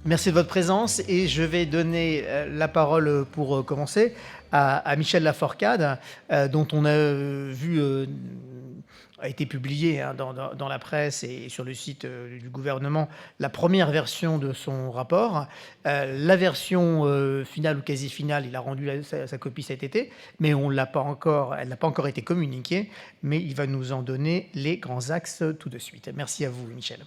Merci de votre présence et je vais donner la parole pour commencer à Michel Laforcade, dont on a vu a été publié dans la presse et sur le site du gouvernement la première version de son rapport. La version finale ou quasi finale, il a rendu sa copie cet été, mais elle n'a pas encore été communiquée, mais il va nous en donner les grands axes tout de suite. Merci à vous, Michel.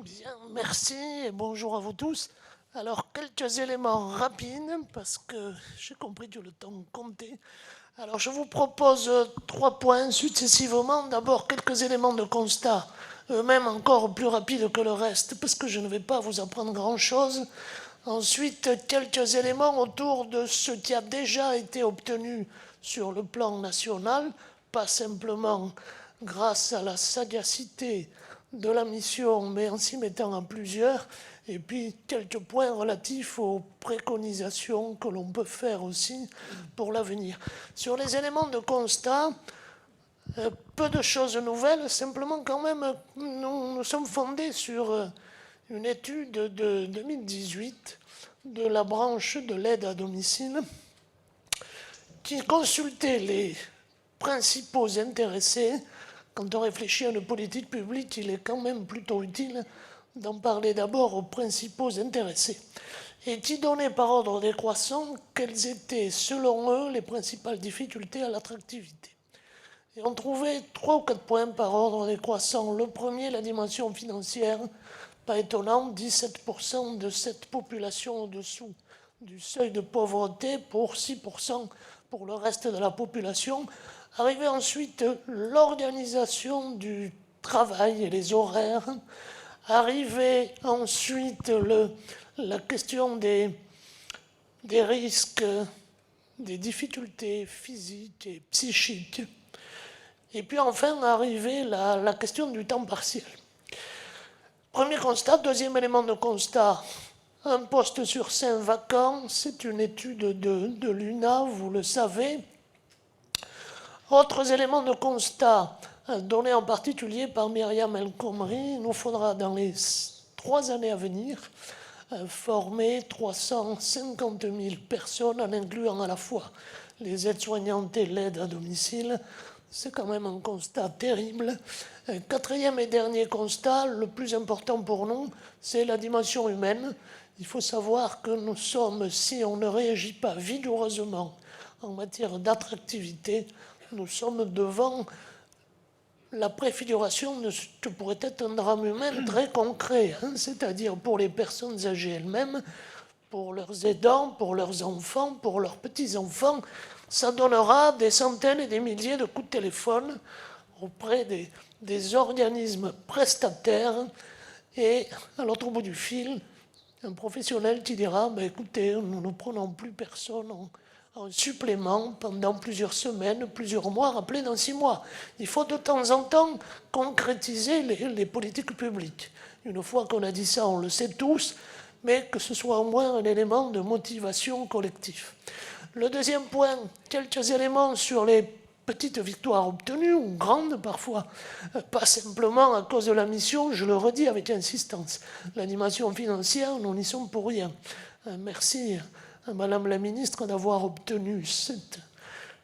Bien, merci et bonjour à vous tous. Alors, quelques éléments rapides, parce que j'ai compris que le temps comptait. Alors, je vous propose 3 points successivement. D'abord, quelques éléments de constat, eux-mêmes encore plus rapides que le reste, parce que je ne vais pas vous apprendre grand-chose. Ensuite, quelques éléments autour de ce qui a déjà été obtenu sur le plan national, pas simplement grâce à la sagacité de la mission, mais en s'y mettant à plusieurs, et puis quelques points relatifs aux préconisations que l'on peut faire aussi pour l'avenir. Sur les éléments de constat, peu de choses nouvelles, simplement quand même, nous sommes fondés sur une étude de 2018 de la branche de l'aide à domicile qui consultait les principaux intéressés. Quand on réfléchit à une politique publique, il est quand même plutôt utile d'en parler d'abord aux principaux intéressés et qui donnait par ordre décroissant quelles étaient, selon eux, les principales difficultés à l'attractivité. Et on trouvait 3 ou 4 points par ordre décroissant. Le premier, la dimension financière, pas étonnant, 17% de cette population au-dessous du seuil de pauvreté pour 6% pour le reste de la population. Arrivait ensuite l'organisation du travail et les horaires. Arrivait ensuite la question des risques, des difficultés physiques et psychiques. Et puis enfin arrivait la question du temps partiel. Premier constat. Deuxième élément de constat, un poste sur 5 vacant. C'est une étude de l'UNA, vous le savez. Autres éléments de constat donnés en particulier par Myriam El Khomri. Il nous faudra dans les 3 années à venir former 350 000 personnes en incluant à la fois les aides-soignantes et l'aide à domicile. C'est quand même un constat terrible. Quatrième et dernier constat, le plus important pour nous, c'est la dimension humaine. Il faut savoir que nous sommes, si on ne réagit pas vigoureusement en matière d'attractivité, nous sommes devant la préfiguration de ce que pourrait être un drame humain très concret, c'est-à-dire pour les personnes âgées elles-mêmes, pour leurs aidants, pour leurs enfants, pour leurs petits-enfants. Ça donnera des centaines et des milliers de coups de téléphone auprès des organismes prestataires et à l'autre bout du fil, un professionnel qui dira écoutez, nous ne prenons plus personne en supplément pendant plusieurs semaines, plusieurs mois, rappelez dans 6 mois. Il faut de temps en temps concrétiser les politiques publiques. Une fois qu'on a dit ça, on le sait tous, mais que ce soit au moins un élément de motivation collective. Le deuxième point, quelques éléments sur les petites victoires obtenues, ou grandes parfois, pas simplement à cause de la mission, je le redis avec insistance. La dimension financière, nous n'y sommes pour rien. Merci à Madame la Ministre d'avoir obtenu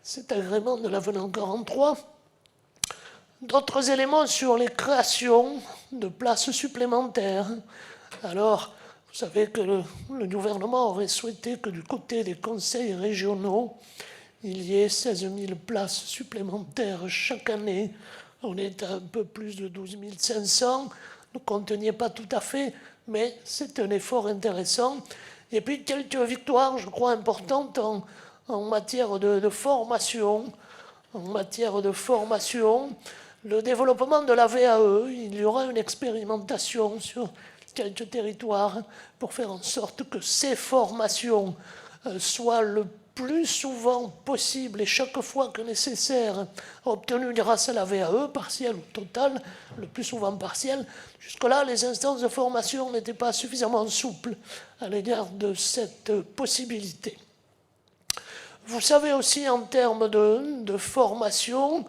cet agrément de l'avenant 43. D'autres éléments sur les créations de places supplémentaires. Alors, vous savez que le gouvernement aurait souhaité que du côté des conseils régionaux, il y ait 16 000 places supplémentaires chaque année. On est à un peu plus de 12 500. Ne conteniez pas tout à fait, mais c'est un effort intéressant. Et puis quelques victoires, je crois, importantes en matière de formation. En matière de formation, le développement de la VAE, il y aura une expérimentation sur quelques territoires pour faire en sorte que ces formations soient le plus souvent possible et chaque fois que nécessaire obtenues grâce à la VAE, partielle ou totale, le plus souvent partielle. Jusque-là, les instances de formation n'étaient pas suffisamment souples à l'égard de cette possibilité. Vous savez aussi en termes de formation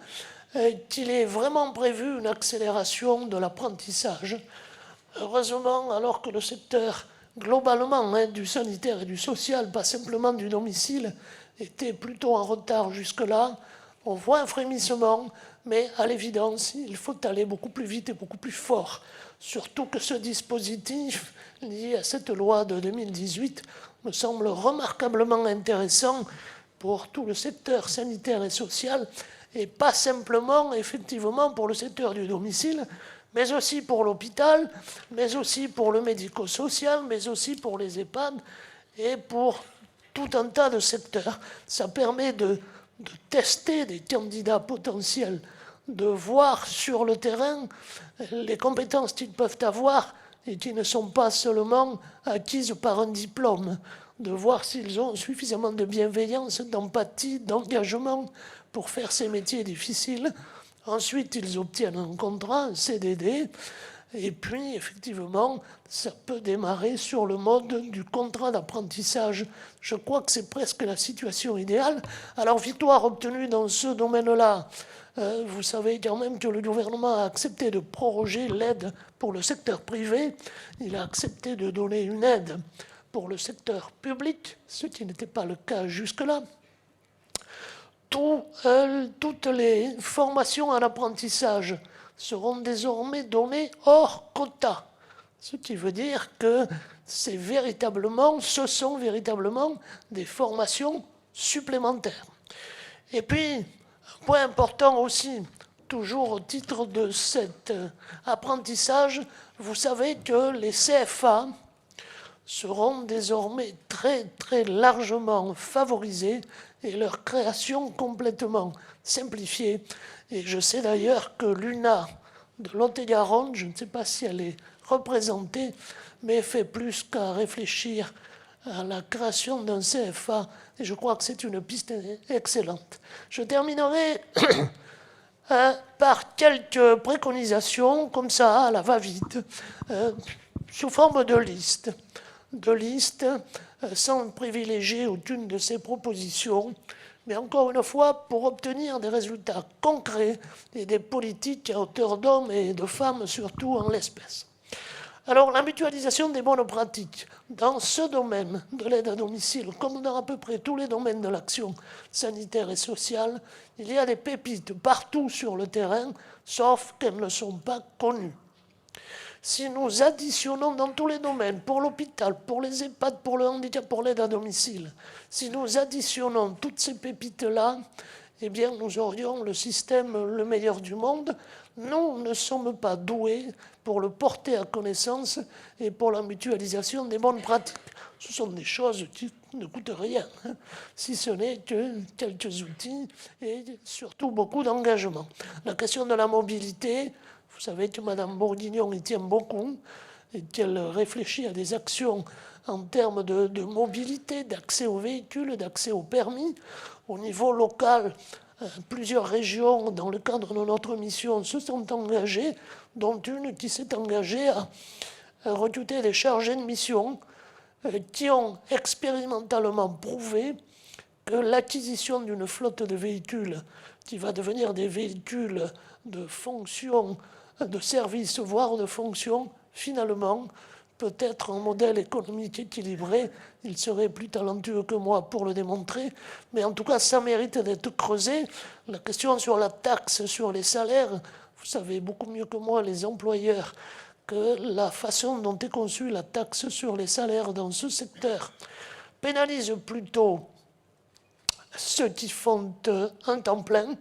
qu'il est vraiment prévu une accélération de l'apprentissage. Heureusement, alors que le secteur globalement du sanitaire et du social, pas simplement du domicile, était plutôt en retard jusque-là, on voit un frémissement, mais à l'évidence, il faut aller beaucoup plus vite et beaucoup plus fort. Surtout que ce dispositif lié à cette loi de 2018 me semble remarquablement intéressant pour tout le secteur sanitaire et social, et pas simplement, effectivement, pour le secteur du domicile, mais aussi pour l'hôpital, mais aussi pour le médico-social, mais aussi pour les EHPAD et pour tout un tas de secteurs. Ça permet de tester des candidats potentiels, de voir sur le terrain les compétences qu'ils peuvent avoir et qui ne sont pas seulement acquises par un diplôme, de voir s'ils ont suffisamment de bienveillance, d'empathie, d'engagement pour faire ces métiers difficiles. Ensuite, ils obtiennent un contrat, un CDD, et puis, effectivement, ça peut démarrer sur le mode du contrat d'apprentissage. Je crois que c'est presque la situation idéale. Alors, victoire obtenue dans ce domaine-là. Vous savez quand même que le gouvernement a accepté de proroger l'aide pour le secteur privé. Il a accepté de donner une aide pour le secteur public, ce qui n'était pas le cas jusque-là. Toutes les formations en apprentissage seront désormais données hors quota, ce qui veut dire que ce sont véritablement des formations supplémentaires. Et puis, un point important aussi, toujours au titre de cet apprentissage, vous savez que les CFA seront désormais très, très largement favorisés et leur création complètement simplifiée. Et je sais d'ailleurs que l'UNA de Lot-et-Garonne, je ne sais pas si elle est représentée, mais fait plus qu'à réfléchir à la création d'un CFA. Et je crois que c'est une piste excellente. Je terminerai par quelques préconisations, comme ça, à la va-vite, sous forme de liste. Sans privilégier aucune de ces propositions, mais encore une fois, pour obtenir des résultats concrets et des politiques à hauteur d'hommes et de femmes, surtout en l'espèce. Alors, la mutualisation des bonnes pratiques. Dans ce domaine de l'aide à domicile, comme dans à peu près tous les domaines de l'action sanitaire et sociale, il y a des pépites partout sur le terrain, sauf qu'elles ne sont pas connues. Si nous additionnons dans tous les domaines, pour l'hôpital, pour les EHPAD, pour le handicap, pour l'aide à domicile, si nous additionnons toutes ces pépites-là, eh bien, nous aurions le système le meilleur du monde. Nous ne sommes pas doués pour le porter à connaissance et pour la mutualisation des bonnes pratiques. Ce sont des choses qui ne coûtent rien, si ce n'est que quelques outils et surtout beaucoup d'engagement. La question de la mobilité, vous savez que Mme Bourguignon y tient beaucoup et qu'elle réfléchit à des actions en termes de mobilité, d'accès aux véhicules, d'accès aux permis. Au niveau local, plusieurs régions, dans le cadre de notre mission, se sont engagées, dont une qui s'est engagée à recruter des chargés de mission qui ont expérimentalement prouvé que l'acquisition d'une flotte de véhicules qui va devenir des véhicules de fonction, de service, voire de fonction, finalement, peut être un modèle économique équilibré. Il serait plus talentueux que moi pour le démontrer, mais en tout cas, ça mérite d'être creusé. La question sur la taxe sur les salaires, vous savez beaucoup mieux que moi, les employeurs, que la façon dont est conçue la taxe sur les salaires dans ce secteur pénalise plutôt ceux qui font un temps plein.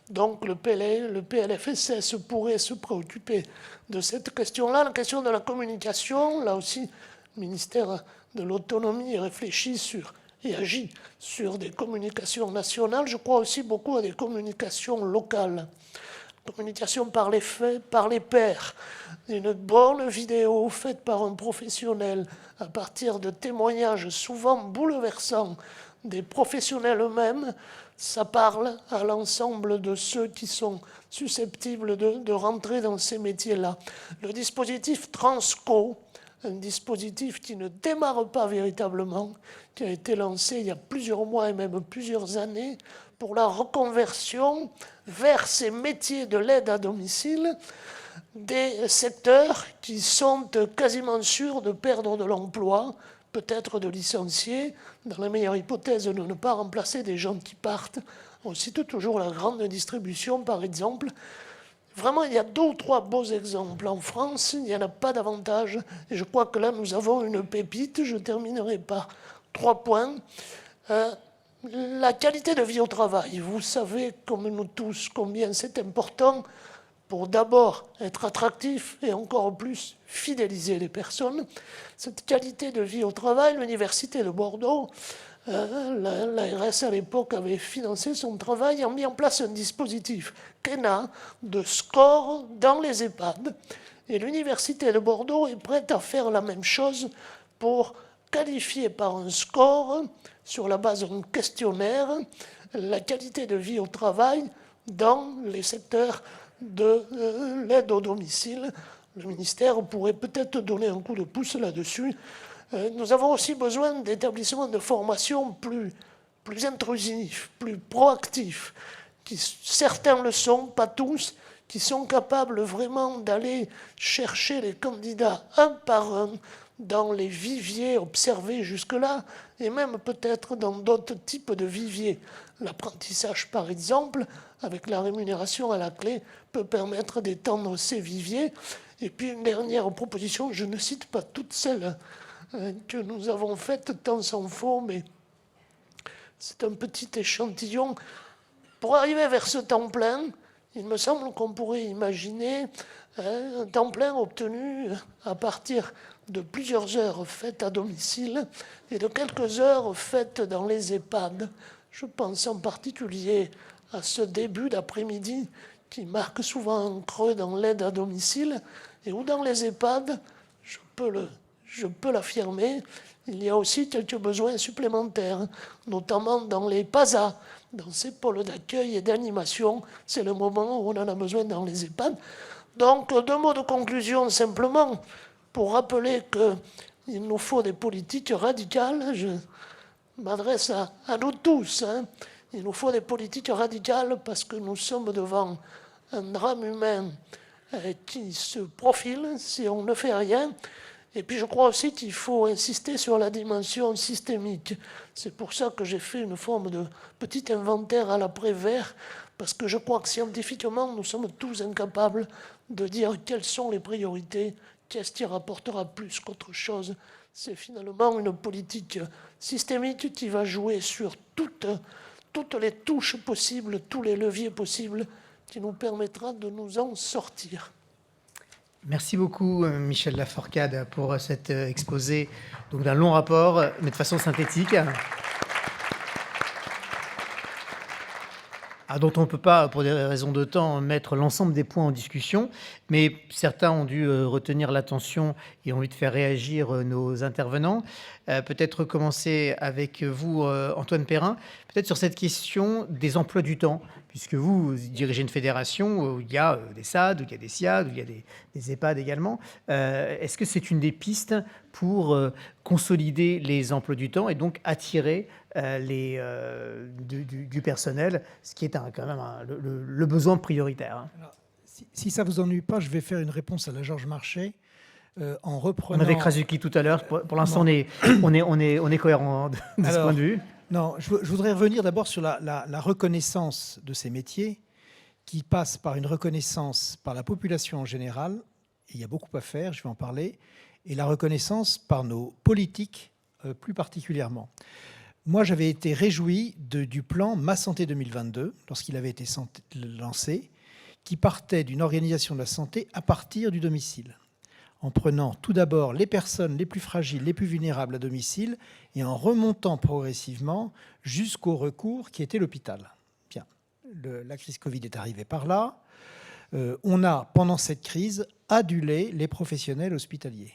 Donc le PLFSS pourrait se préoccuper de cette question-là. La question de la communication, là aussi, le ministère de l'Autonomie réfléchit sur et agit sur des communications nationales. Je crois aussi beaucoup à des communications locales. Communication par les faits, par les pairs. Une bonne vidéo faite par un professionnel à partir de témoignages souvent bouleversants des professionnels eux-mêmes, ça parle à l'ensemble de ceux qui sont susceptibles de rentrer dans ces métiers-là. Le dispositif Transco un dispositif qui ne démarre pas véritablement, qui a été lancé il y a plusieurs mois et même plusieurs années pour la reconversion vers ces métiers de l'aide à domicile des secteurs qui sont quasiment sûrs de perdre de l'emploi, peut-être de licencier, dans la meilleure hypothèse de ne pas remplacer des gens qui partent. On cite toujours la grande distribution, par exemple. Vraiment, il y a 2 ou 3 beaux exemples. En France, il n'y en a pas davantage. Et je crois que là, nous avons une pépite. Je terminerai par 3 points. La qualité de vie au travail. Vous savez, comme nous tous, combien c'est important pour d'abord être attractif et encore plus fidéliser les personnes. Cette qualité de vie au travail, l'Université de Bordeaux, l'ARS à l'époque avait financé son travail et a mis en place un dispositif KENA de score dans les EHPAD. Et l'Université de Bordeaux est prête à faire la même chose pour qualifier par un score, sur la base d'un questionnaire, la qualité de vie au travail dans les secteurs de l'aide au domicile. Le ministère pourrait peut-être donner un coup de pouce là-dessus. Nous avons aussi besoin d'établissements de formation plus intrusifs, plus proactifs, qui, certains le sont, pas tous, qui sont capables vraiment d'aller chercher les candidats un par un dans les viviers observés jusque-là, et même peut-être dans d'autres types de viviers. L'apprentissage, par exemple, avec la rémunération à la clé, peut permettre d'étendre ces viviers. Et puis une dernière proposition, je ne cite pas toutes celles que nous avons faites, tant s'en faut, mais c'est un petit échantillon. Pour arriver vers ce temps plein, il me semble qu'on pourrait imaginer un temps plein obtenu à partir de plusieurs heures faites à domicile et de quelques heures faites dans les EHPAD. Je pense en particulier à ce début d'après-midi qui marque souvent un creux dans l'aide à domicile et où dans les EHPAD, je peux l'affirmer, il y a aussi quelques besoins supplémentaires, notamment dans les PASA, dans ces pôles d'accueil et d'animation. C'est le moment où on en a besoin dans les EHPAD. Donc, 2 mots de conclusion simplement pour rappeler qu'il nous faut des politiques radicales. Je m'adresse à nous tous. Il nous faut des politiques radicales parce que nous sommes devant un drame humain qui se profile si on ne fait rien. Et puis je crois aussi qu'il faut insister sur la dimension systémique. C'est pour ça que j'ai fait une forme de petit inventaire à l'après-vert, parce que je crois que scientifiquement, nous sommes tous incapables de dire quelles sont les priorités, qu'est-ce qui rapportera plus qu'autre chose. C'est finalement une politique systémique qui va jouer sur toutes les touches possibles, tous les leviers possibles, qui nous permettra de nous en sortir. Merci beaucoup, Michel Laforcade, pour cet exposé d'un long rapport, mais de façon synthétique, dont on ne peut pas, pour des raisons de temps, mettre l'ensemble des points en discussion, mais certains ont dû retenir l'attention et ont envie de faire réagir nos intervenants. Peut-être commencer avec vous, Antoine Perrin, peut-être sur cette question des emplois du temps, puisque vous dirigez une fédération où il y a des SAD, où il y a des SIAD, où il y a des EHPAD également. Est-ce que c'est une des pistes pour consolider les emplois du temps et donc attirer du personnel, ce qui est quand même le besoin prioritaire? Alors, si ça ne vous ennuie pas, je vais faire une réponse à la Georges Marchais en reprenant... On avait Krasuki tout à l'heure. Pour l'instant, on est cohérent de ce point de vue. Non, je voudrais revenir d'abord sur la reconnaissance de ces métiers qui passe par une reconnaissance par la population en général. Il y a beaucoup à faire, je vais en parler, et la reconnaissance par nos politiques plus particulièrement. Moi, j'avais été réjoui du plan Ma Santé 2022, lorsqu'il avait été lancé, qui partait d'une organisation de la santé à partir du domicile, en prenant tout d'abord les personnes les plus fragiles, les plus vulnérables à domicile, et en remontant progressivement jusqu'au recours qui était l'hôpital. Bien, la crise Covid est arrivée par là. On a, pendant cette crise, adulé les professionnels hospitaliers.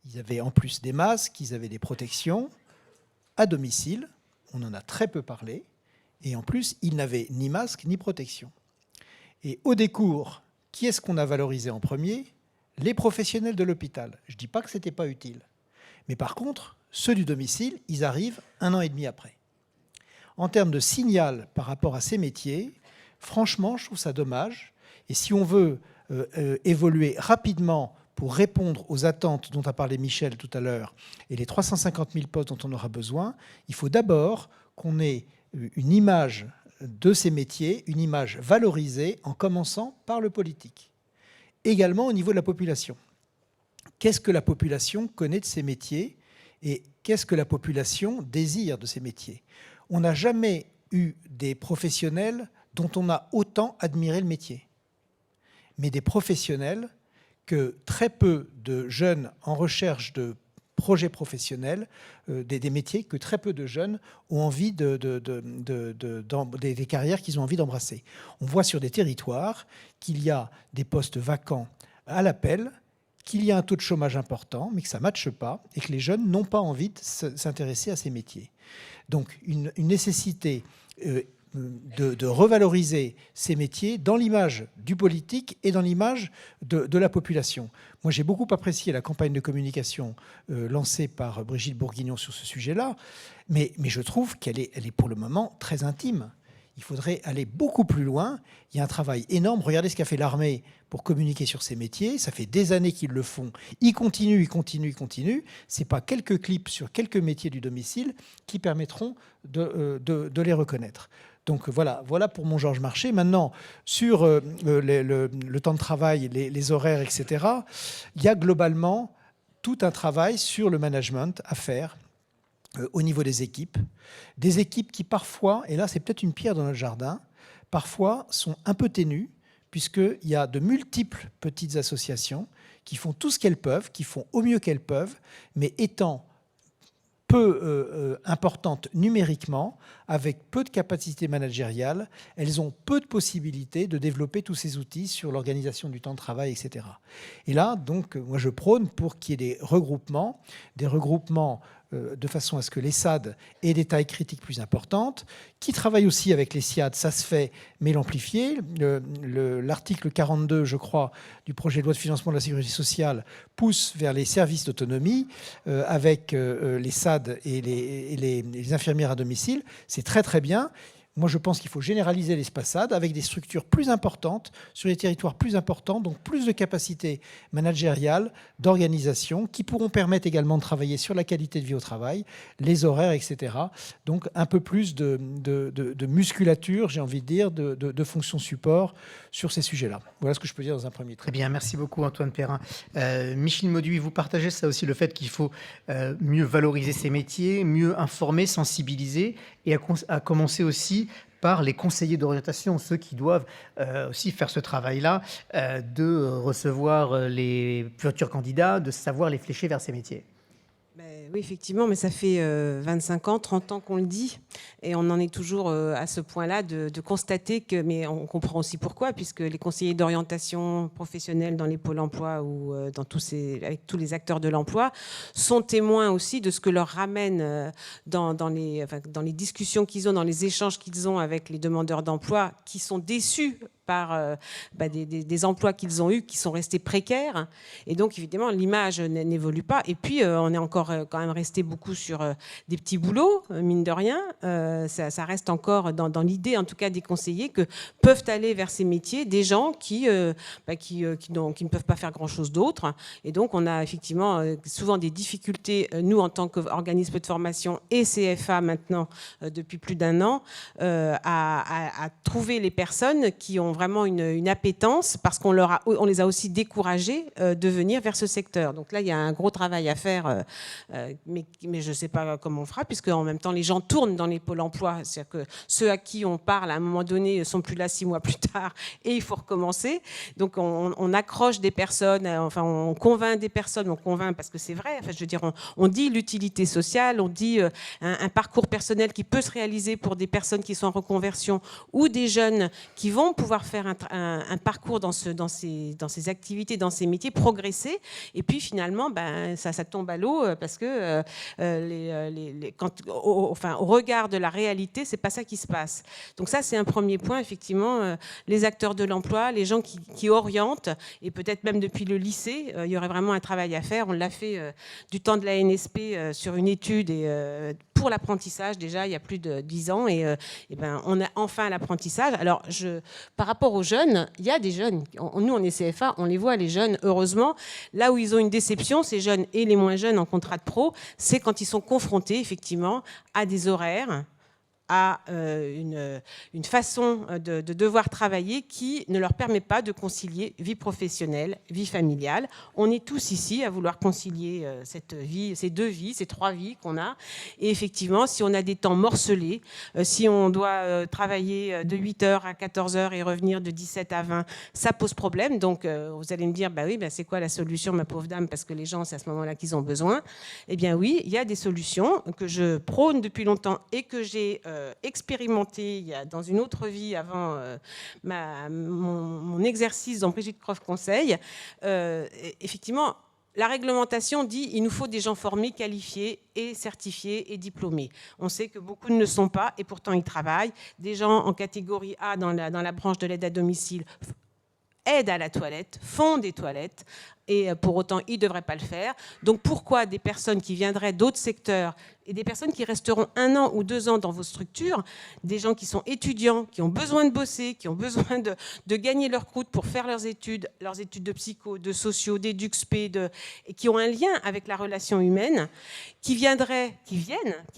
Ils avaient en plus des masques, ils avaient des protections. À domicile, on en a très peu parlé, et en plus, ils n'avaient ni masque ni protection. Et au décours, qui est-ce qu'on a valorisé en premier ? les professionnels de l'hôpital. Je ne dis pas que ce n'était pas utile. Mais par contre, ceux du domicile, ils arrivent 1 an et demi après. En termes de signal par rapport à ces métiers, franchement, je trouve ça dommage. Et si on veut évoluer rapidement pour répondre aux attentes dont a parlé Michel tout à l'heure et les 350 000 postes dont on aura besoin, il faut d'abord qu'on ait une image de ces métiers, une image valorisée, en commençant par le politique. Également au niveau de la population. Qu'est-ce que la population connaît de ces métiers et qu'est-ce que la population désire de ces métiers? On n'a jamais eu des professionnels dont on a autant admiré le métier, mais des professionnels que très peu de jeunes en recherche de projets professionnels, des métiers que très peu de jeunes ont envie des carrières qu'ils ont envie d'embrasser. On voit sur des territoires qu'il y a des postes vacants à l'appel, qu'il y a un taux de chômage important, mais que ça ne matche pas et que les jeunes n'ont pas envie de s'intéresser à ces métiers. Donc une nécessité de revaloriser ces métiers dans l'image du politique et dans l'image de la population. Moi, j'ai beaucoup apprécié la campagne de communication lancée par Brigitte Bourguignon sur ce sujet-là, mais je trouve qu'elle est pour le moment très intime. Il faudrait aller beaucoup plus loin. Il y a un travail énorme. Regardez ce qu'a fait l'armée pour communiquer sur ces métiers. Ça fait des années qu'ils le font. Ils continuent. Ce n'est pas quelques clips sur quelques métiers du domicile qui permettront de les reconnaître. Donc voilà pour mon Georges Marchais. Maintenant, sur le temps de travail, les horaires, etc., il y a globalement tout un travail sur le management à faire au niveau des équipes qui parfois, et là c'est peut-être une pierre dans notre jardin, parfois sont un peu ténues, puisqu'il y a de multiples petites associations qui font tout ce qu'elles peuvent, qui font au mieux qu'elles peuvent, mais étant peu importantes numériquement, avec peu de capacité managériale, elles ont peu de possibilités de développer tous ces outils sur l'organisation du temps de travail, etc. Et là, donc, moi je prône pour qu'il y ait des regroupements de façon à ce que les SAD aient des tailles critiques plus importantes, qui travaillent aussi avec les SIAD, ça se fait, mais l'amplifier. L'article 42, je crois, du projet de loi de financement de la sécurité sociale pousse vers les services d'autonomie avec les SAD et les infirmières à domicile. C'est très très bien. Moi, je pense qu'il faut généraliser l'espace SAD avec des structures plus importantes, sur des territoires plus importants, donc plus de capacités managériales, d'organisation, qui pourront permettre également de travailler sur la qualité de vie au travail, les horaires, etc. Donc un peu plus de musculature, j'ai envie de dire, de fonctions support sur ces sujets-là. Voilà ce que je peux dire dans un premier temps. Très bien, merci beaucoup Antoine Perrin. Micheline Mauduit, vous partagez ça aussi, le fait qu'il faut mieux valoriser ces métiers, mieux informer, sensibiliser, et à commencer aussi par les conseillers d'orientation, ceux qui doivent aussi faire ce travail-là, de recevoir les futurs candidats, de savoir les flécher vers ces métiers. Oui, effectivement, mais ça fait 25 ans, 30 ans qu'on le dit, et on en est toujours à ce point-là de constater que, mais on comprend aussi pourquoi, puisque les conseillers d'orientation professionnelle dans les pôles emploi ou avec tous les acteurs de l'emploi sont témoins aussi de ce que leur ramène dans les discussions qu'ils ont, dans les échanges qu'ils ont avec les demandeurs d'emploi, qui sont déçus par des emplois qu'ils ont eus qui sont restés précaires, et donc évidemment l'image n'évolue pas, et puis on est encore quand même resté beaucoup sur des petits boulots, mine de rien. Ça reste encore dans l'idée en tout cas des conseillers que peuvent aller vers ces métiers des gens qui ne peuvent pas faire grand chose d'autre, et donc on a effectivement souvent des difficultés, nous en tant qu'organisme de formation et CFA maintenant depuis plus d'1 an, à trouver les personnes qui ont vraiment une appétence, parce qu'on les a aussi découragés de venir vers ce secteur. Donc là, il y a un gros travail à faire, mais je ne sais pas comment on fera, puisque en même temps, les gens tournent dans les pôles emploi. C'est-à-dire que ceux à qui on parle, à un moment donné, ne sont plus là 6 mois plus tard, et il faut recommencer. Donc on accroche des personnes, on convainc des personnes, on convainc parce que c'est vrai. Je veux dire, on dit l'utilité sociale, on dit un parcours personnel qui peut se réaliser pour des personnes qui sont en reconversion ou des jeunes qui vont pouvoir pouvoir faire un parcours dans ces activités, dans ces métiers, progresser. Et puis finalement, ça tombe à l'eau parce que au regard de la réalité, c'est pas ça qui se passe. Donc ça, c'est un premier point. Effectivement, les acteurs de l'emploi, les gens qui orientent, et peut-être même depuis le lycée, il y aurait vraiment un travail à faire. On l'a fait du temps de la NSP sur une étude pour l'apprentissage déjà il y a plus de 10 ans et on a enfin l'apprentissage. Alors par rapport aux jeunes, il y a des jeunes, nous on est CFA, on les voit les jeunes, heureusement. Là où ils ont une déception, ces jeunes et les moins jeunes en contrat de pro, c'est quand ils sont confrontés effectivement à des horaires, à une façon de devoir travailler qui ne leur permet pas de concilier vie professionnelle, vie familiale. On est tous ici à vouloir concilier cette vie, ces deux vies, ces trois vies qu'on a. Et effectivement, si on a des temps morcelés, si on doit travailler de 8h à 14h et revenir de 17 à 20, ça pose problème. Donc, vous allez me dire, c'est quoi la solution, ma pauvre dame, parce que les gens, c'est à ce moment-là qu'ils ont besoin. Eh bien oui, il y a des solutions que je prône depuis longtemps et que j'ai expérimenté dans une autre vie avant mon exercice dans Brigitte Croft Conseil. Effectivement, la réglementation dit qu'il nous faut des gens formés, qualifiés et certifiés et diplômés. On sait que beaucoup ne le sont pas et pourtant ils travaillent. Des gens en catégorie A dans la branche de l'aide à domicile aident à la toilette, font des toilettes, et pour autant, ils ne devraient pas le faire. Donc pourquoi des personnes qui viendraient d'autres secteurs et des personnes qui resteront 1 an ou 2 ans dans vos structures, des gens qui sont étudiants, qui ont besoin de bosser, qui ont besoin de gagner leur croûte pour faire leurs études de psycho, de sociaux, d'éduc-sp, et qui ont un lien avec la relation humaine, qui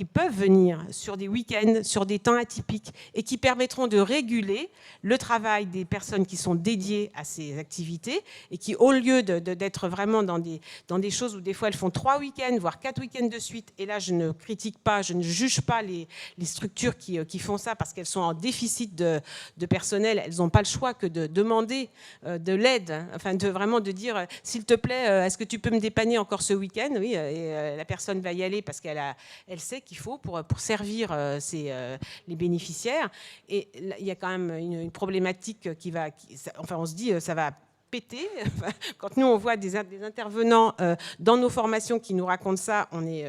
peuvent venir sur des week-ends, sur des temps atypiques, et qui permettront de réguler le travail des personnes qui sont dédiées à ces activités, et qui, au lieu d'être vraiment dans des choses où des fois elles font 3 week-ends, voire 4 week-ends de suite, et là je ne critique pas, je ne juge pas les structures qui font ça parce qu'elles sont en déficit de personnel, elles n'ont pas le choix que de demander de l'aide, enfin vraiment de dire s'il te plaît, est-ce que tu peux me dépanner encore ce week-end, oui, et la personne va y aller parce qu'elle sait qu'il faut pour servir les bénéficiaires. Et il y a quand même une problématique on se dit ça va péter. Quand nous on voit des intervenants dans nos formations qui nous racontent ça, on est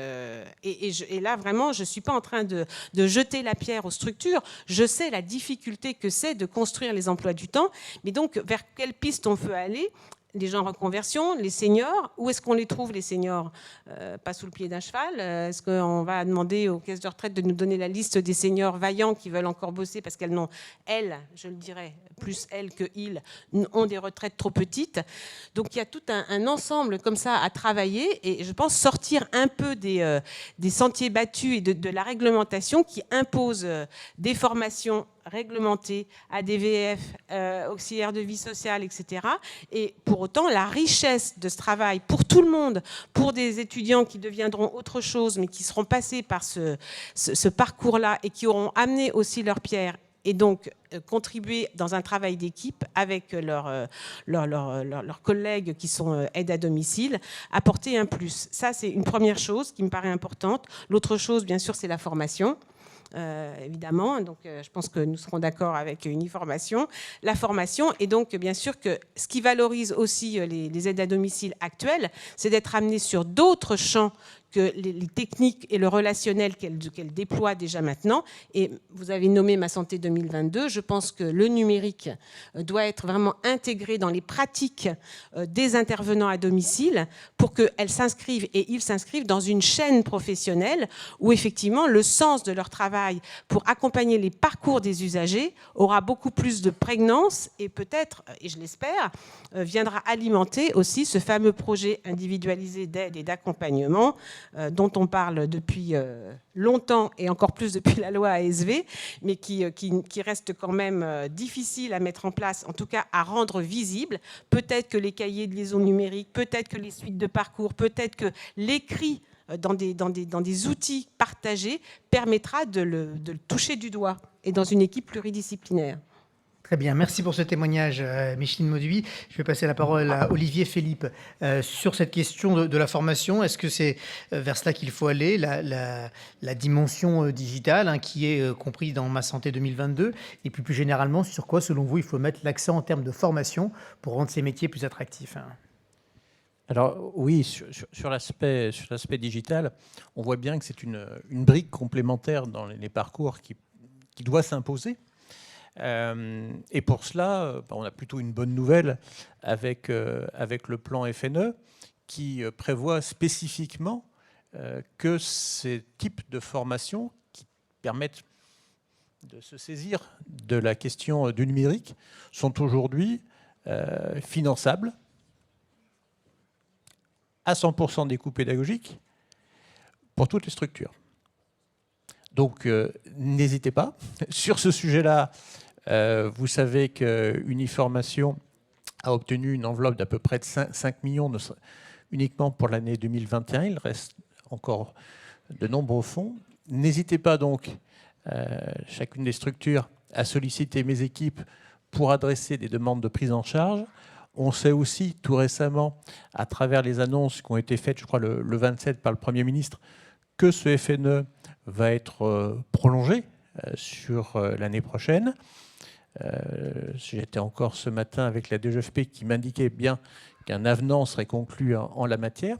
et là vraiment je suis pas en train de jeter la pierre aux structures. Je sais la difficulté que c'est de construire les emplois du temps, mais donc vers quelle piste on peut aller? Les gens en reconversion, les seniors, où est-ce qu'on les trouve, les seniors? Pas sous le pied d'un cheval. Est-ce qu'on va demander aux caisses de retraite de nous donner la liste des seniors vaillants qui veulent encore bosser parce qu'elles n'ont, je le dirais, plus elles que ils, ont des retraites trop petites. Donc il y a tout un ensemble comme ça à travailler et je pense sortir un peu des sentiers battus et de la réglementation qui impose des formations réglementées, ADVF, auxiliaires de vie sociale, etc. Et pour autant, la richesse de ce travail pour tout le monde, pour des étudiants qui deviendront autre chose, mais qui seront passés par ce parcours-là et qui auront amené aussi leur pierre et donc contribuer dans un travail d'équipe avec leurs collègues qui sont aides à domicile, apporter un plus. Ça, c'est une première chose qui me paraît importante. L'autre chose, bien sûr, c'est la formation. Évidemment, donc je pense que nous serons d'accord avec une formation. La formation, et donc bien sûr que ce qui valorise aussi les aides à domicile actuelles, c'est d'être amené sur d'autres champs que les techniques et le relationnel qu'elle déploie déjà maintenant. Et vous avez nommé Ma Santé 2022. Je pense que le numérique doit être vraiment intégré dans les pratiques des intervenants à domicile pour qu'elles s'inscrivent et ils s'inscrivent dans une chaîne professionnelle où effectivement le sens de leur travail pour accompagner les parcours des usagers aura beaucoup plus de prégnance et peut-être, et je l'espère, viendra alimenter aussi ce fameux projet individualisé d'aide et d'accompagnement dont on parle depuis longtemps et encore plus depuis la loi ASV, mais qui reste quand même difficile à mettre en place, en tout cas à rendre visible. Peut-être que les cahiers de liaison numérique, peut-être que les suites de parcours, peut-être que l'écrit dans des outils partagés permettra de le toucher du doigt et dans une équipe pluridisciplinaire. Très bien, merci pour ce témoignage, Micheline Mauduit. Je vais passer la parole à Olivier Philippe. Sur cette question de la formation, est-ce que c'est vers cela qu'il faut aller, la dimension digitale, hein, qui est comprise dans Ma Santé 2022, et puis plus généralement, sur quoi, selon vous, il faut mettre l'accent en termes de formation pour rendre ces métiers plus attractifs, hein? Alors oui, sur l'aspect digital, on voit bien que c'est une brique complémentaire dans les parcours qui doit s'imposer. Et pour cela, on a plutôt une bonne nouvelle avec le plan FNE qui prévoit spécifiquement que ces types de formations qui permettent de se saisir de la question du numérique sont aujourd'hui finançables à 100% des coûts pédagogiques pour toutes les structures. Donc n'hésitez pas. Sur ce sujet-là, vous savez qu'Uniformation a obtenu une enveloppe d'à peu près de 5 millions uniquement pour l'année 2021. Il reste encore de nombreux fonds. N'hésitez pas donc, chacune des structures, à solliciter mes équipes pour adresser des demandes de prise en charge. On sait aussi tout récemment, à travers les annonces qui ont été faites, je crois le 27 par le Premier ministre, que ce FNE va être prolongé sur l'année prochaine. J'étais encore ce matin avec la DGFP qui m'indiquait bien qu'un avenant serait conclu en la matière.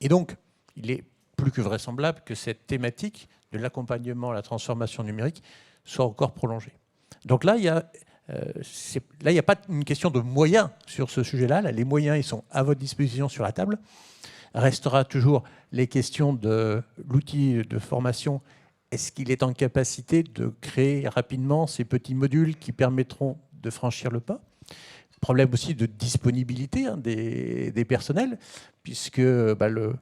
Et donc, il est plus que vraisemblable que cette thématique de l'accompagnement à la transformation numérique soit encore prolongée. Donc là, il n'y a pas une question de moyens sur ce sujet-là. Là, les moyens, ils sont à votre disposition sur la table. Restera toujours les questions de l'outil de formation. Est-ce qu'il est en capacité de créer rapidement ces petits modules qui permettront de franchir le pas? Problème aussi de disponibilité, hein, des personnels, puisque le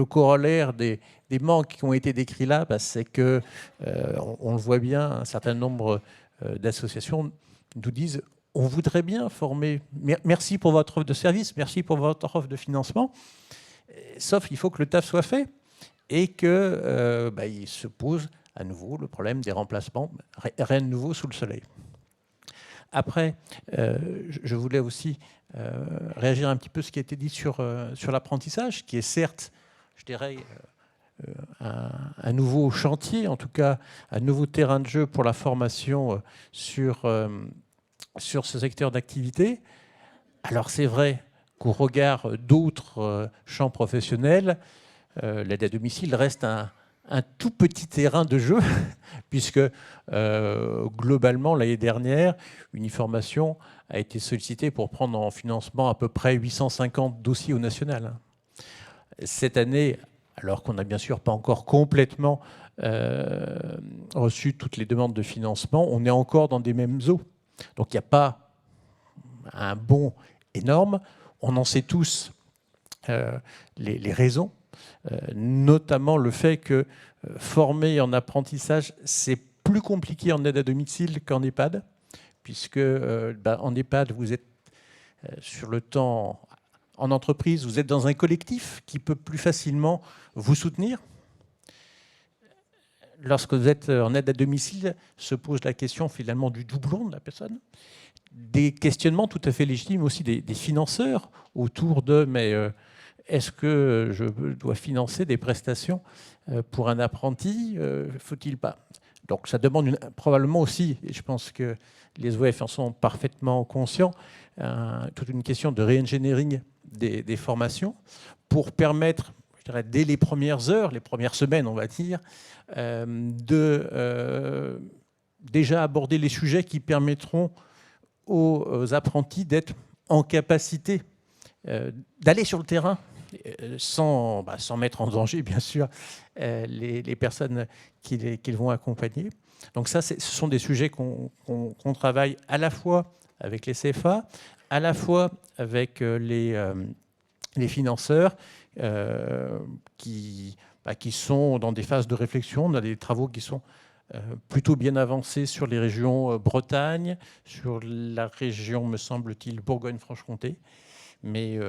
corollaire des manques qui ont été décrits là, c'est que, on le voit bien, un certain nombre d'associations nous disent « on voudrait bien former, merci pour votre offre de service, merci pour votre offre de financement », sauf qu'il faut que le taf soit fait et qu'il se pose à nouveau le problème des remplacements. Rien de nouveau sous le soleil. Après, je voulais aussi réagir un petit peu à ce qui a été dit sur l'apprentissage, qui est certes, je dirais, un nouveau chantier, en tout cas un nouveau terrain de jeu pour la formation sur ce secteur d'activité. Alors c'est vrai qu'au regard d'autres champs professionnels, l'aide à domicile reste un tout petit terrain de jeu, puisque globalement, l'année dernière, Uniformation a été sollicitée pour prendre en financement à peu près 850 dossiers au national. Cette année, alors qu'on n'a bien sûr pas encore complètement reçu toutes les demandes de financement, on est encore dans des mêmes eaux. Donc il n'y a pas un bond énorme. On en sait tous les raisons. Notamment le fait que former en apprentissage, c'est plus compliqué en aide à domicile qu'en EHPAD, puisque en EHPAD, vous êtes sur le temps, en entreprise, vous êtes dans un collectif qui peut plus facilement vous soutenir. Lorsque vous êtes en aide à domicile, se pose la question finalement du doublon de la personne. Des questionnements tout à fait légitimes aussi des financeurs autour de est-ce que je dois financer des prestations pour un apprenti? Faut-il pas? Donc ça demande probablement aussi, et je pense que les OF en sont parfaitement conscients, toute une question de re-engineering des formations pour permettre, je dirais, dès les premières heures, les premières semaines, on va dire, de déjà aborder les sujets qui permettront aux apprentis d'être en capacité d'aller sur le terrain sans mettre en danger, bien sûr, les personnes qu'ils vont accompagner. Donc ça, ce sont des sujets qu'on travaille à la fois avec les CFA, à la fois avec les financeurs qui sont dans des phases de réflexion. On a des travaux qui sont plutôt bien avancés sur les régions Bretagne, sur la région, me semble-t-il, Bourgogne-Franche-Comté. Mais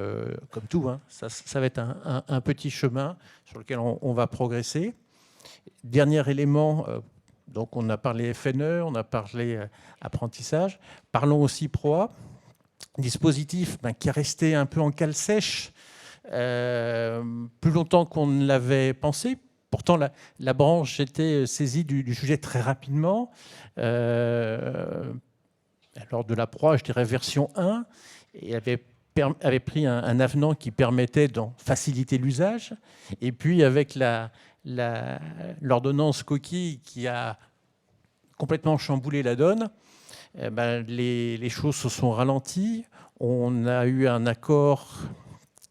comme tout, hein, ça va être un petit chemin sur lequel on va progresser. Dernier élément, Donc on a parlé FNE, on a parlé apprentissage. Parlons aussi PROA, dispositif qui est resté un peu en cale sèche plus longtemps qu'on ne l'avait pensé. Pourtant, la branche était saisie du sujet très rapidement. Lors de la PROA, je dirais version 1, et avait pris un avenant qui permettait d'en faciliter l'usage. Et puis, avec l'ordonnance coquille qui a complètement chamboulé la donne, les choses se sont ralenties. On a eu un accord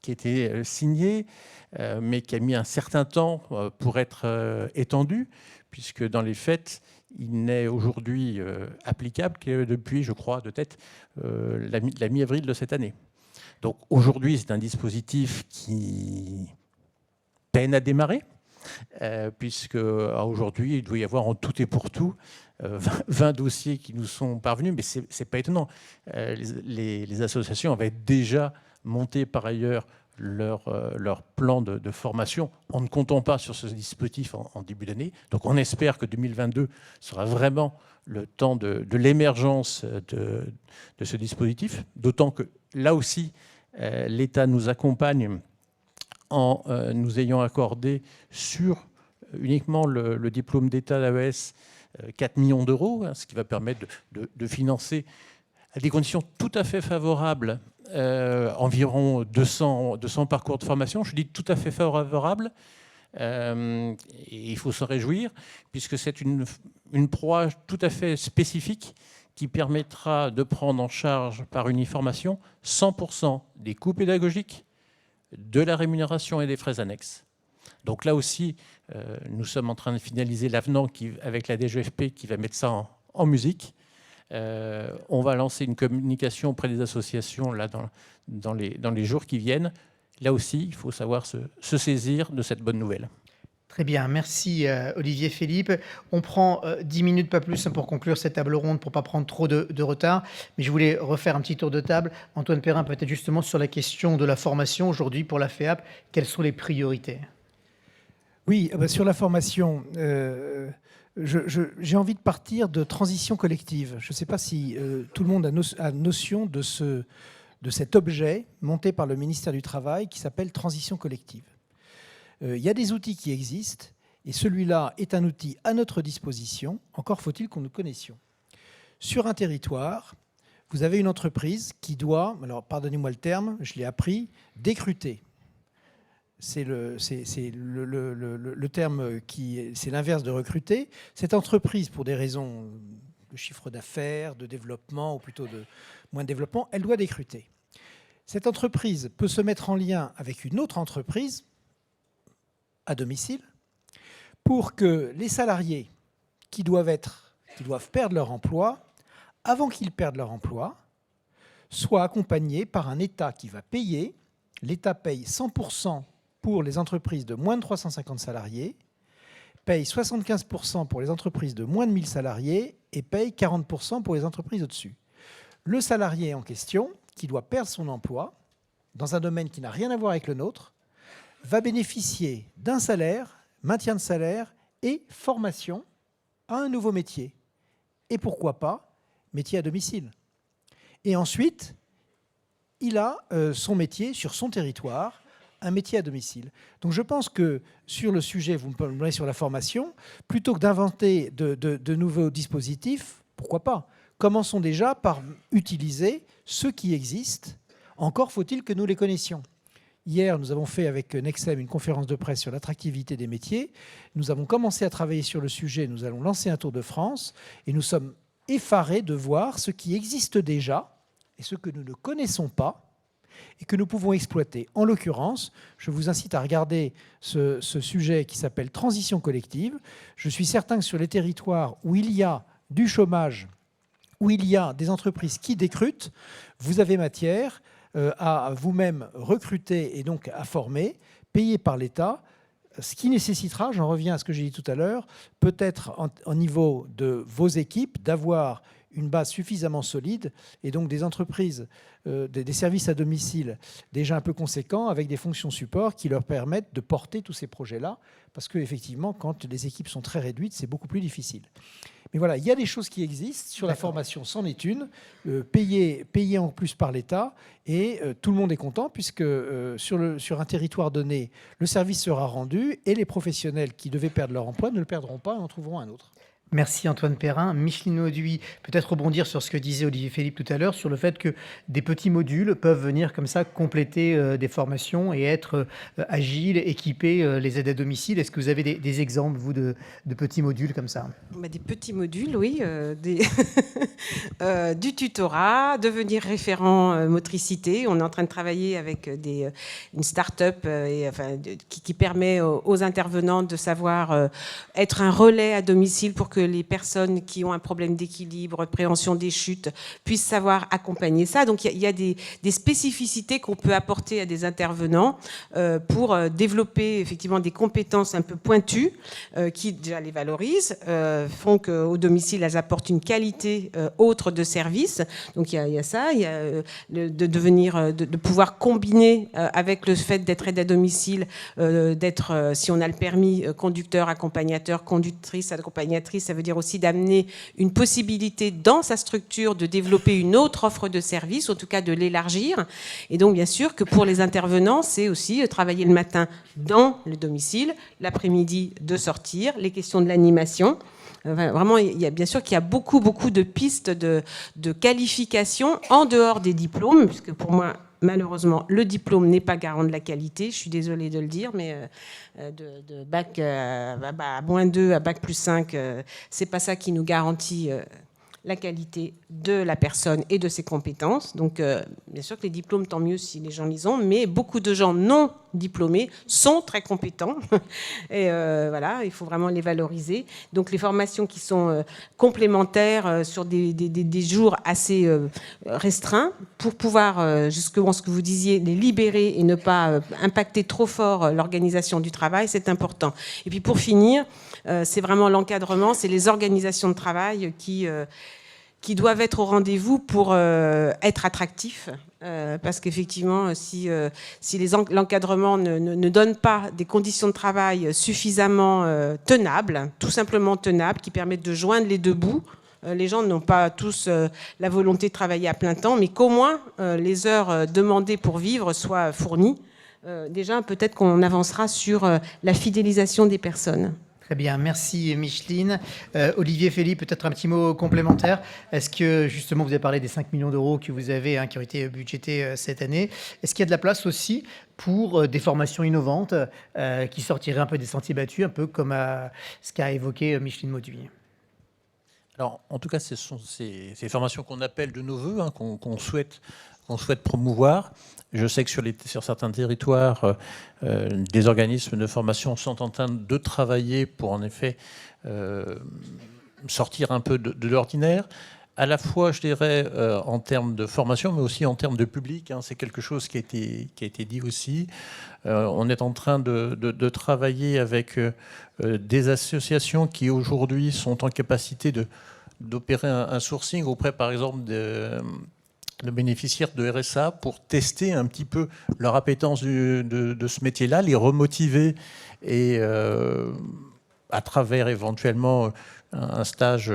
qui était signé, mais qui a mis un certain temps pour être étendu, puisque dans les faits, il n'est aujourd'hui applicable que depuis, je crois, de tête, la mi-avril de cette année. Donc aujourd'hui, c'est un dispositif qui peine à démarrer, puisque aujourd'hui, il doit y avoir en tout et pour tout 20 dossiers qui nous sont parvenus, mais ce n'est pas étonnant. Les associations avaient déjà monté par ailleurs leur plan de formation en ne comptant pas sur ce dispositif en début d'année. Donc on espère que 2022 sera vraiment le temps de l'émergence de ce dispositif, d'autant que là aussi, l'État nous accompagne en nous ayant accordé sur uniquement le diplôme d'État d'AES 4 millions d'euros, ce qui va permettre de financer à des conditions tout à fait favorables environ 200 parcours de formation. Je dis tout à fait favorable, et il faut s'en réjouir, puisque c'est une proie tout à fait spécifique qui permettra de prendre en charge par uniformation 100% des coûts pédagogiques, de la rémunération et des frais annexes. Donc là aussi, nous sommes en train de finaliser l'avenant avec la DGFP qui va mettre ça en musique. On va lancer une communication auprès des associations là, dans les jours qui viennent. Là aussi, il faut savoir se saisir de cette bonne nouvelle. Très bien, merci Olivier Philippe. On prend 10 minutes, pas plus, pour conclure cette table ronde, pour ne pas prendre trop de retard. Mais je voulais refaire un petit tour de table. Antoine Perrin, peut-être justement sur la question de la formation aujourd'hui pour la FEAP, quelles sont les priorités ? Oui, sur la formation, j'ai envie de partir de transition collective. Je ne sais pas si tout le monde a notion de cet objet monté par le ministère du Travail qui s'appelle transition collective. Il y a des outils qui existent et celui-là est un outil à notre disposition. Encore faut-il qu'on nous connaissions. Sur un territoire, vous avez une entreprise qui doit, alors pardonnez-moi le terme, je l'ai appris, décruter. C'est le terme c'est l'inverse de recruter. Cette entreprise, pour des raisons de chiffre d'affaires, de développement, ou plutôt de moins de développement, elle doit décruter. Cette entreprise peut se mettre en lien avec une autre entreprise à domicile pour que les salariés qui doivent perdre leur emploi, avant qu'ils perdent leur emploi, soient accompagnés par un État qui va payer. L'État paye 100% pour les entreprises de moins de 350 salariés, paye 75% pour les entreprises de moins de 1000 salariés et paye 40% pour les entreprises au-dessus. Le salarié en question, qui doit perdre son emploi dans un domaine qui n'a rien à voir avec le nôtre, va bénéficier d'un salaire, maintien de salaire et formation à un nouveau métier. Et pourquoi pas, métier à domicile. Et ensuite, il a son métier sur son territoire, un métier à domicile. Donc je pense que sur le sujet, vous me parlez sur la formation, plutôt que d'inventer de nouveaux dispositifs, pourquoi pas ? Commençons déjà par utiliser ceux qui existent. Encore faut-il que nous les connaissions. Hier, nous avons fait avec Nexem une conférence de presse sur l'attractivité des métiers. Nous avons commencé à travailler sur le sujet. Nous allons lancer un Tour de France et nous sommes effarés de voir ce qui existe déjà et ce que nous ne connaissons pas et que nous pouvons exploiter. En l'occurrence, je vous incite à regarder ce sujet qui s'appelle transition collective. Je suis certain que sur les territoires où il y a du chômage, où il y a des entreprises qui décrutent, vous avez matière à vous-même recruter et donc à former, payé par l'État, ce qui nécessitera, j'en reviens à ce que j'ai dit tout à l'heure, peut-être au niveau de vos équipes, d'avoir une base suffisamment solide et donc des entreprises, des services à domicile déjà un peu conséquents avec des fonctions support qui leur permettent de porter tous ces projets-là parce qu'effectivement, quand les équipes sont très réduites, c'est beaucoup plus difficile. Mais voilà, il y a des choses qui existent. Sur la formation, c'en est une. Payée en plus par l'État. Et tout le monde est content puisque sur un territoire donné, le service sera rendu et les professionnels qui devaient perdre leur emploi ne le perdront pas et en trouveront un autre. Merci Antoine Perrin. Micheline Auduit, peut-être rebondir sur ce que disait Olivier Philippe tout à l'heure, sur le fait que des petits modules peuvent venir comme ça compléter des formations et être agiles, équiper les aides à domicile. Est-ce que vous avez des exemples, vous, de petits modules comme ça? Des petits modules, oui. Du tutorat, devenir référent motricité. On est en train de travailler avec une start-up qui permet aux intervenants de savoir être un relais à domicile pour que les personnes qui ont un problème d'équilibre, de préhension des chutes, puissent savoir accompagner ça. Donc il y a des spécificités qu'on peut apporter à des intervenants pour développer effectivement des compétences un peu pointues qui déjà les valorisent, font qu'au domicile, elles apportent une qualité autre de service. Donc il y a ça, il y a de pouvoir combiner avec le fait d'être aide à domicile, d'être, si on a le permis, conducteur, accompagnateur, conductrice, accompagnatrice. Ça veut dire aussi d'amener une possibilité dans sa structure de développer une autre offre de service, en tout cas de l'élargir. Et donc, bien sûr, que pour les intervenants, c'est aussi travailler le matin dans le domicile, l'après-midi de sortir, les questions de l'animation. Vraiment, bien sûr qu'il y a beaucoup de pistes de qualification en dehors des diplômes, puisque pour moi, malheureusement, le diplôme n'est pas garant de la qualité. Je suis désolée de le dire, mais de bac à -2 à bac +5, c'est pas ça qui nous garantit la qualité de la personne et de ses compétences. Donc, bien sûr que les diplômes, tant mieux si les gens les ont, mais beaucoup de gens non diplômés sont très compétents. Et voilà, il faut vraiment les valoriser. Donc, les formations qui sont complémentaires sur des jours assez restreints pour pouvoir, justement, ce que vous disiez, les libérer et ne pas impacter trop fort l'organisation du travail, c'est important. Et puis, pour finir, c'est vraiment l'encadrement, c'est les organisations de travail qui doivent être au rendez-vous pour être attractifs. Parce qu'effectivement, si l'encadrement ne donne pas des conditions de travail suffisamment tenables, tout simplement tenables, qui permettent de joindre les deux bouts, les gens n'ont pas tous la volonté de travailler à plein temps, mais qu'au moins les heures demandées pour vivre soient fournies. Déjà, peut-être qu'on avancera sur la fidélisation des personnes. Très bien, merci Micheline. Olivier Philippe, peut-être un petit mot complémentaire. Est-ce que, justement, vous avez parlé des 5 millions d'euros que vous avez, qui ont été budgétés cette année. Est-ce qu'il y a de la place aussi pour des formations innovantes qui sortiraient un peu des sentiers battus, un peu comme ce qu'a évoqué Micheline Auduit? Alors, en tout cas, ce sont ces formations qu'on appelle de nos voeux, qu'on souhaite promouvoir. Je sais que sur certains territoires, des organismes de formation sont en train de travailler pour, en effet, sortir un peu de l'ordinaire. À la fois, je dirais, en termes de formation, mais aussi en termes de public. C'est quelque chose qui a été dit aussi. On est en train de travailler avec des associations qui, aujourd'hui, sont en capacité d'opérer un sourcing auprès, par exemple, de bénéficiaires de RSA pour tester un petit peu leur appétence de ce métier-là, les remotiver et à travers éventuellement un stage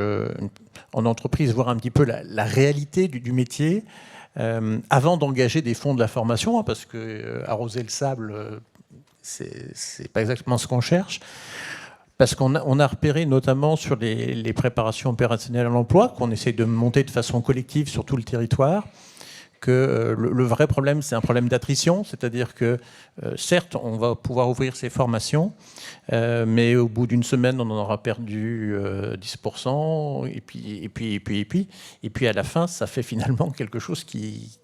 en entreprise, voir un petit peu la réalité du métier avant d'engager des fonds de la formation, parce que arroser le sable, c'est pas exactement ce qu'on cherche. Parce qu'on a repéré notamment sur les préparations opérationnelles à l'emploi, qu'on essaie de monter de façon collective sur tout le territoire, que le vrai problème, c'est un problème d'attrition, c'est-à-dire que certes, on va pouvoir ouvrir ces formations, mais au bout d'une semaine, on en aura perdu 10%, et puis à la fin, ça fait finalement quelque chose qui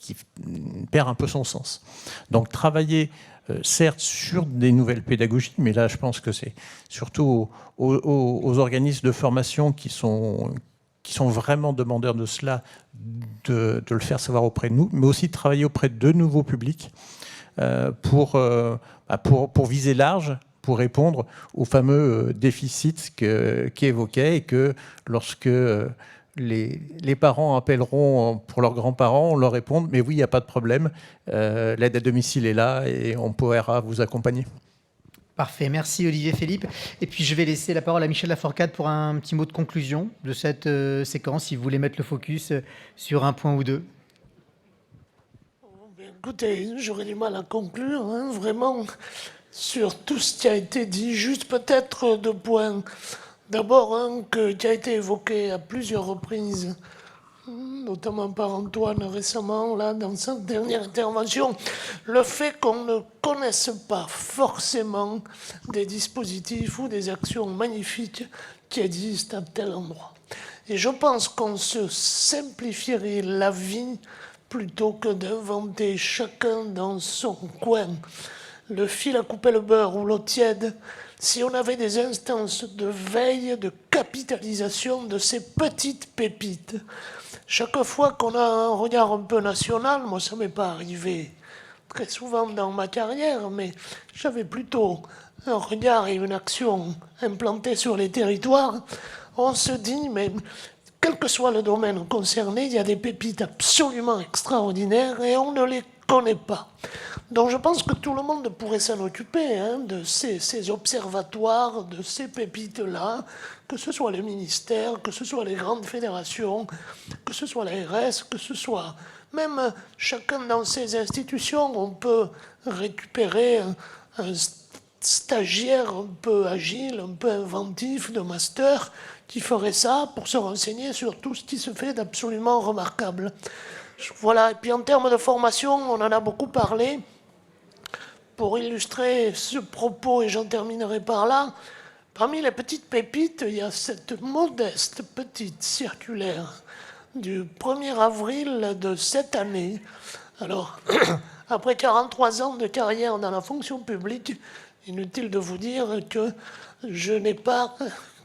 perd un peu son sens. Donc travailler certes sur des nouvelles pédagogies, mais là je pense que c'est surtout aux organismes de formation qui sont vraiment demandeurs de cela, de le faire savoir auprès de nous, mais aussi de travailler auprès de nouveaux publics pour viser large, pour répondre aux fameux déficits qui évoquaient, et que lorsque les parents appelleront pour leurs grands-parents, on leur répond « mais oui, il n'y a pas de problème, l'aide à domicile est là et on pourra vous accompagner ». Parfait, merci Olivier Philippe. Et puis je vais laisser la parole à Michel Laforcade pour un petit mot de conclusion de cette séquence, si vous voulez mettre le focus sur un point ou deux. Écoutez, j'aurais du mal à conclure, hein, vraiment, sur tout ce qui a été dit. Juste peut-être 2 points. D'abord, un qui a été évoqué à plusieurs reprises, notamment par Antoine récemment, là, dans sa dernière intervention, le fait qu'on ne connaisse pas forcément des dispositifs ou des actions magnifiques qui existent à tel endroit. Et je pense qu'on se simplifierait la vie plutôt que d'inventer chacun dans son coin le fil à couper le beurre ou l'eau tiède, si on avait des instances de veille, de capitalisation de ces petites pépites. Chaque fois qu'on a un regard un peu national, moi ça m'est pas arrivé très souvent dans ma carrière, mais j'avais plutôt un regard et une action implantés sur les territoires, on se dit, mais quel que soit le domaine concerné, il y a des pépites absolument extraordinaires et on ne les connaît pas. Donc je pense que tout le monde pourrait s'en occuper, hein, de ces observatoires, de ces pépites-là, que ce soit les ministères, que ce soit les grandes fédérations, que ce soit l'ARS, que ce soit même chacun dans ces institutions. On peut récupérer un stagiaire un peu agile, un peu inventif de master qui ferait ça pour se renseigner sur tout ce qui se fait d'absolument remarquable. Voilà, et puis en termes de formation, on en a beaucoup parlé. Pour illustrer ce propos, et j'en terminerai par là, parmi les petites pépites, il y a cette modeste petite circulaire du 1er avril de cette année. Alors, après 43 ans de carrière dans la fonction publique, inutile de vous dire que je n'ai pas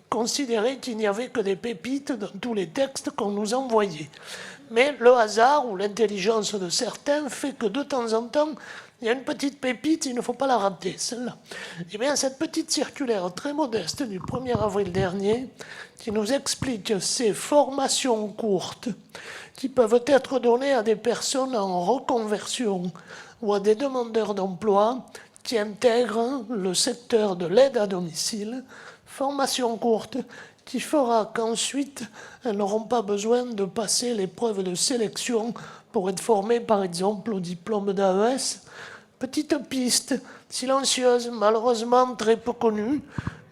considéré qu'il n'y avait que des pépites dans tous les textes qu'on nous envoyait. Mais le hasard ou l'intelligence de certains fait que de temps en temps, il y a une petite pépite, il ne faut pas la rater, celle-là. Eh bien, cette petite circulaire très modeste du 1er avril dernier, qui nous explique ces formations courtes qui peuvent être données à des personnes en reconversion ou à des demandeurs d'emploi qui intègrent le secteur de l'aide à domicile, formation courte qui fera qu'ensuite, elles n'auront pas besoin de passer l'épreuve de sélection pour être formées, par exemple, au diplôme d'AES. Petite piste silencieuse, malheureusement très peu connue,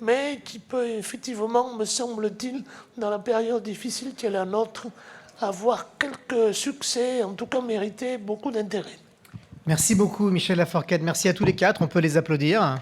mais qui peut effectivement, me semble-t-il, dans la période difficile qui est la nôtre, avoir quelques succès, en tout cas mériter beaucoup d'intérêt. Merci beaucoup Michel Laforcade, merci à tous les 4, on peut les applaudir.